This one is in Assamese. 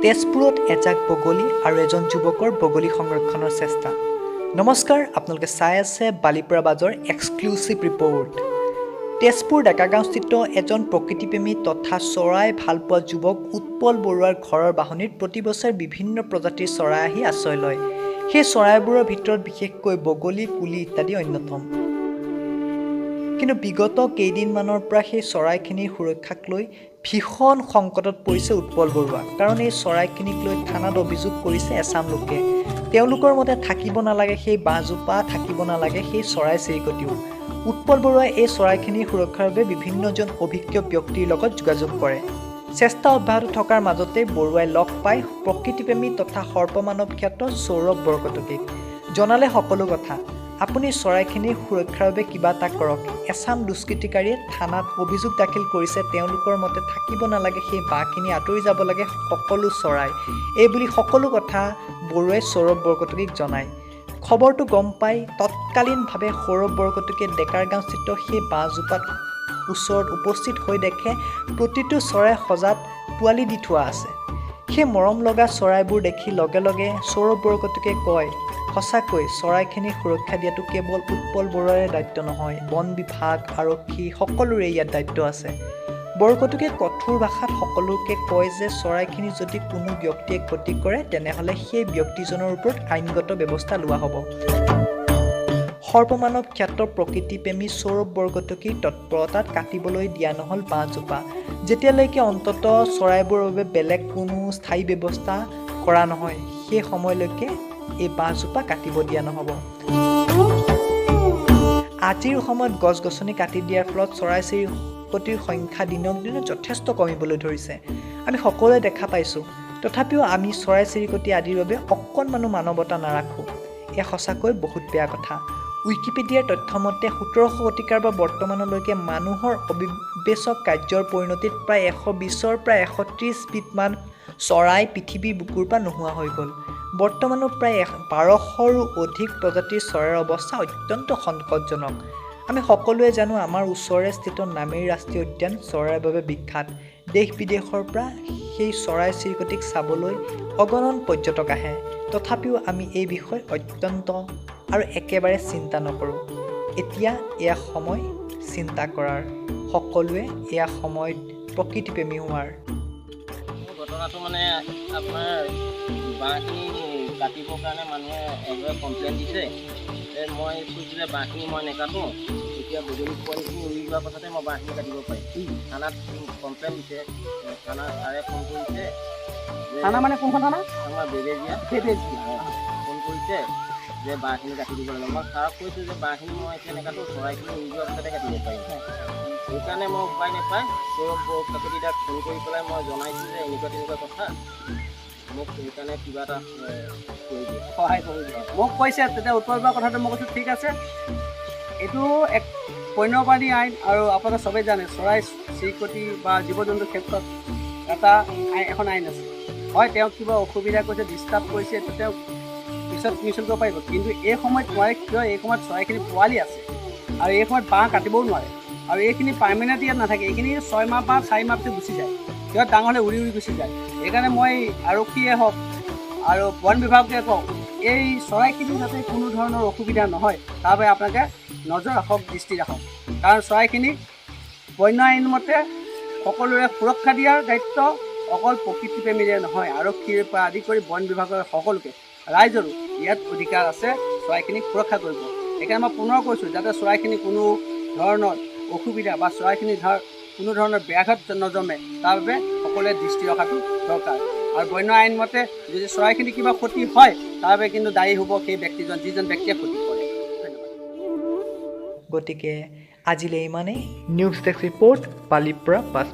তেজপুৰত এজাক বগলী আৰু এজন যুৱকৰ বগলী সংৰক্ষণৰ চেষ্টা। নমস্কাৰ, আপোনালোকে চাই আছে বালিপৰা বাজৰ এক্সক্লুচিভ ৰিপৰ্ট। তেজপুৰ ডেকাগাঁওস্থিত এজন প্ৰকৃতিপ্ৰেমী তথা চৰাই ভালপোৱা যুৱক উৎপল বৰুৱাৰ ঘৰৰ বাহনিত প্ৰতিবছৰে বিভিন্ন প্ৰজাতিৰ চৰাই আহি আশ্ৰয় লয়। সেই চৰাইবোৰৰ ভিতৰত বিশেষকৈ বগলী, কুলি ইত্যাদি অন্যতম। কিন্তু বিগত কেইদিনমানৰ পৰা সেই চৰাইখিনিৰ সুৰক্ষাক লৈ ভীষণ সংকটত পৰিছে উৎপল বৰুৱা। কাৰণ এই চৰাইখিনিক লৈ থানাত অভিযোগ কৰিছে এচাম লোকে। তেওঁলোকৰ মতে থাকিব নালাগে সেই বাঁহজোপা, থাকিব নালাগে সেই চৰাই চিৰিকটিও। উৎপল বৰুৱাই এই চৰাইখিনিৰ সুৰক্ষাৰ বাবে বিভিন্নজন অভিজ্ঞ ব্যক্তিৰ লগত যোগাযোগ কৰে। চেষ্টা অব্যাহত থকাৰ মাজতে বৰুৱাই লগ পায় প্ৰকৃতিপ্ৰেমী তথা সৰ্পমানৱ খ্যাত সৌৰভ বৰকটকীক। জনালে সকলো কথা। আপুনি চৰাইখিনিৰ সুৰক্ষাৰ বাবে কিবা এটা কৰক। এচাম দুষ্কৃতিকাৰীয়ে থানাত অভিযোগ দাখিল কৰিছে। তেওঁলোকৰ মতে থাকিব নালাগে সেই বাঁহখিনি, আঁতৰি যাব লাগে সকলো চৰাই। এইবুলি সকলো কথা বৰুৱাই সৌৰভ বৰকটকীক জনায়। খবৰটো গম পাই তৎকালীনভাৱে সৌৰভ বৰকটকীয়ে ডেকাৰগাঁওস্থিত সেই বাঁহজোপাত ওচৰত উপস্থিত হৈ দেখে প্ৰতিটো চৰাই সজাত পোৱালি দি থোৱা আছে। সেই মৰম লগা চৰাইবোৰ দেখি লগে লগে সৌৰভ বৰকটকীয়ে কয়, সঁচাকৈ চৰাইখিনিক সুৰক্ষা দিয়াটো কেৱল উৎপল বৰুৱাৰে দায়িত্ব নহয়, বন বিভাগ, আৰক্ষী সকলোৰে ইয়াত দায়িত্ব আছে। বৰকটকীয়ে কঠোৰ ভাষাত সকলোকে কয় যে চৰাইখিনি যদি কোনো ব্যক্তিয়ে ক্ষতি কৰে তেনেহ'লে সেই ব্যক্তিজনৰ ওপৰত আইনগত ব্যৱস্থা লোৱা হ'ব। সৰ্পমানৱ খ্যাত প্ৰকৃতিপ্ৰেমী সৌৰভ বৰকটকীৰ তৎপৰতাত কাটিবলৈ দিয়া নহ'ল বাঁহজোপা। যেতিয়ালৈকে অন্ততঃ চৰাইবোৰৰ বাবে বেলেগ কোনো স্থায়ী ব্যৱস্থা কৰা নহয়, সেই সময়লৈকে এই বাঁহজোপা কাটিব দিয়া নহ'ব। আজিৰ সময়ত গছ গছনি কাটি দিয়াৰ ফলত চৰাই চিৰিকটিৰ সংখ্যা দিনক দিনে যথেষ্ট কমিবলৈ ধৰিছে। আমি সকলোৱে দেখা পাইছোঁ। তথাপিও আমি চৰাই চিৰিকটি আদিৰ বাবে অকণমানো মানৱতা নাৰাখোঁ। এয়া সঁচাকৈ বহুত বেয়া কথা। উইকিপিডিয়াৰ তথ্যমতে 17শ শতিকাৰ পৰা বৰ্তমানলৈকে মানুহৰ অবিবেচক কাৰ্যৰ পৰিণতিত প্ৰায় 120ৰ পৰা 130 বিধমান চৰাই পৃথিৱীৰ বুকুৰ পৰা নোহোৱা হৈ গ'ল। বৰ্তমানো প্ৰায় 1200ৰো অধিক প্ৰজাতিৰ চৰাইৰ অৱস্থা অত্যন্ত সংকটজনক। আমি সকলোৱে জানো আমাৰ ওচৰৰে স্থিত নামেৰি ৰাষ্ট্ৰীয় উদ্যান চৰাইৰ বাবে বিখ্যাত। দেশ বিদেশৰ পৰা সেই চৰাই চিৰিকটিক চাবলৈ অগণন পৰ্যটক আহে। তথাপিও আমি এই বিষয়ে অত্যন্ত আৰু একেবাৰে চিন্তা নকৰোঁ। এতিয়া এয়া সময় চিন্তা কৰাৰ, সকলোৱে এয়া সময়ত প্ৰকৃতিপ্ৰেমী হোৱাৰ। ঘটনাটো মানে আপোনাৰ বাঁহখিনি কাটিবৰ কাৰণে মানুহে এঘৰে কমপ্লেইন দিছে যে মই কৈছোঁ যে বাঁহখিনি মই নেকাটোঁ, এতিয়া বগলী পোৱালিখিনি উৰি যোৱাৰ পাছতে মই বাঁহখিনি কাটিব পাৰিম। থানাত কমপ্লেইন দিছে, থানা ছাৰে ফোন কৰিছে। থানা মানে কোনখন থানা? আমাৰ বেবেজীয়া ফোন কৰিছে যে বাঁহখিনি কাটি দিব লাগে। মই ছাৰক কৈছোঁ যে বাঁহখিনি মই এতিয়া নেকাটোঁ, চৰাইখিনি উৰি যোৱাৰ পাছতে কাটিব পাৰিম। সেইকাৰণে মই উপায় নাপায় সৌৰভ বৰকটকীক ফোন কৰি পেলাই মই জনাইছোঁ যে এনেকুৱা তেনেকুৱা কথা, মোক সেইকাৰণে কিবা এটা কৰি দিয়ে, সহায় কৰি দিয়ে। মোক কৈছে তেতিয়া উত্তৰ দিয়া কথাটো মই কৈছোঁ ঠিক আছে, এইটো এক বন্যপ্ৰাণী আইন আৰু আপোনালোকে চবেই জানে চৰাই চিৰিকটি বা জীৱ জন্তুৰ ক্ষেত্ৰত এটা এখন আইন আছে। হয়, তেওঁক কিবা অসুবিধা কৰিছে, ডিষ্টাৰ্ব কৰিছে, তো তেওঁক পিছত মিছন কৰিব পাৰিব। কিন্তু এই সময়ত নোৱাৰে, কিয়? এই সময়ত চৰাইখিনি পোৱালি আছে আৰু এই সময়ত বাঁহ কাটিবও নোৱাৰে। আৰু এইখিনি পাৰ্মানেণ্ট ইয়াত নাথাকে, এইখিনি 6 মাহ বা 4 মাহ পিছত গুচি যায়। সিহঁত ডাঙৰ হ'লে উৰি উৰি গুচি যায়। সেইকাৰণে মই আৰক্ষীয়ে হওক আৰু বন বিভাগে কওক, এই চৰাইখিনি যাতে কোনো ধৰণৰ অসুবিধা নহয় তাৰ বাবে আপোনালোকে নজৰ ৰাখক, দৃষ্টি ৰাখক। কাৰণ চৰাইখিনি বন্য আইন মতে সকলোৰে সুৰক্ষা দিয়াৰ দায়িত্ব অকল প্ৰকৃতিপ্ৰেমীৰে নহয়, আৰক্ষীৰ পৰা আদি কৰি বন বিভাগৰ সকলোকে, ৰাইজৰো ইয়াত অধিকাৰ আছে চৰাইখিনিক সুৰক্ষা কৰিব। সেইকাৰণে মই পুনৰ কৈছোঁ যাতে চৰাইখিনি কোনো ধৰণৰ অসুবিধা বা চৰাইখিনি কোনো ধৰণৰ ব্যাঘাত নজমে তাৰ বাবে সকলোৱে দৃষ্টি ৰখাটো দৰকাৰ। আৰু বন্য আইন মতে যদি চৰাইখিনি কিবা ক্ষতি হয় তাৰ বাবে কিন্তু দায়ী হ'ব সেই ব্যক্তিজন, যিজন ব্যক্তিয়ে ক্ষতি কৰে। ধন্যবাদ। গতিকে আজিলৈ ইমানেই। নিউজ ডেস্ক ৰিপৰ্ট, বালিপৰা বাজ।